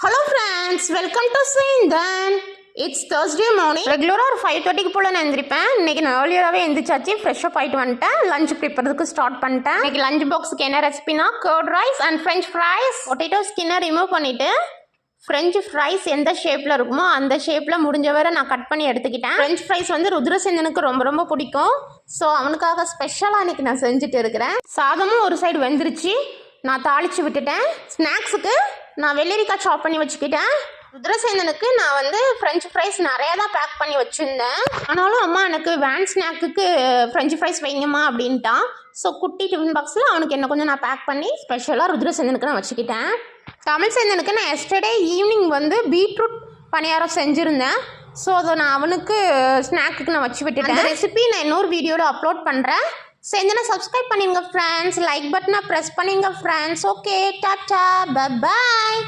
Hello friends, welcome to Swindon. It's Thursday morning. ரெகுலராக ஒரு 5:30 போல் நான் எழுந்திருப்பேன். இன்றைக்கி நான் ஏர்லியராகவே எழுந்திரிச்சாச்சு, ஃப்ரெஷ்ஷப் ஆகிட்டு வந்துட்டேன். லஞ்ச் ப்ரிப்பேருக்கு ஸ்டார்ட் பண்ணிட்டேன். இன்றைக்கி லஞ்ச் பாக்ஸுக்கு என்ன ரெசிபினா curd rice and French fries. Potato ஸ்கின்னை ரிமூவ் பண்ணிவிட்டு ஃப்ரெஞ்ச் ஃப்ரைஸ் எந்த ஷேப்பில் இருக்குமோ அந்த ஷேப்பில் முடிஞ்ச வரை நான் கட் பண்ணி எடுத்துக்கிட்டேன். ஃப்ரெஞ்ச் ஃப்ரைஸ் வந்து ருத்ரசேந்தனுக்கு ரொம்ப ரொம்ப பிடிக்கும். ஸோ அவனுக்காக ஸ்பெஷலாக இன்றைக்கி நான் செஞ்சுட்டு இருக்கிறேன். சாதமும் ஒரு சைடு வெந்துருச்சு, நான் தாளித்து விட்டுட்டேன். ஸ்நாக்ஸுக்கு நான் வெள்ளரிக்காய் சாப் பண்ணி வச்சுக்கிட்டேன். ருத்ரசேந்தனுக்கு நான் வந்து ஃப்ரெஞ்ச் ஃப்ரைஸ் நிறையா தான் பேக் பண்ணி வச்சுருந்தேன். ஆனாலும் அம்மா எனக்கு வேன் ஸ்நாக்குக்கு ஃப்ரெஞ்ச் ஃப்ரைஸ் வைங்கம்மா அப்படின்ட்டான். ஸோ குட்டி டிஃபன் பாக்ஸில் அவனுக்கு என்ன கொஞ்சம் நான் பேக் பண்ணி ஸ்பெஷலாக ருத்ரசேந்தனுக்கு நான் வச்சுக்கிட்டேன். தமிழ் சேந்தனுக்கு நான் எஸ்டர்டே ஈவினிங் வந்து பீட்ரூட் பணியாரம் செஞ்சுருந்தேன். ஸோ அதை நான் அவனுக்கு ஸ்நாக்குக்கு நான் வச்சு விட்டுட்டேன். அந்த ரெசிபி நான் இன்னொரு வீடியோவில் அப்லோட் பண்ணுறேன். செஞ்சனா சப்ஸ்கிரைப் பண்ணிடுங்க ஃப்ரெண்ட்ஸ், லைக் பட்டனை ப்ரெஸ் பண்ணிடுங்க friends. Okay, tata, bye bye.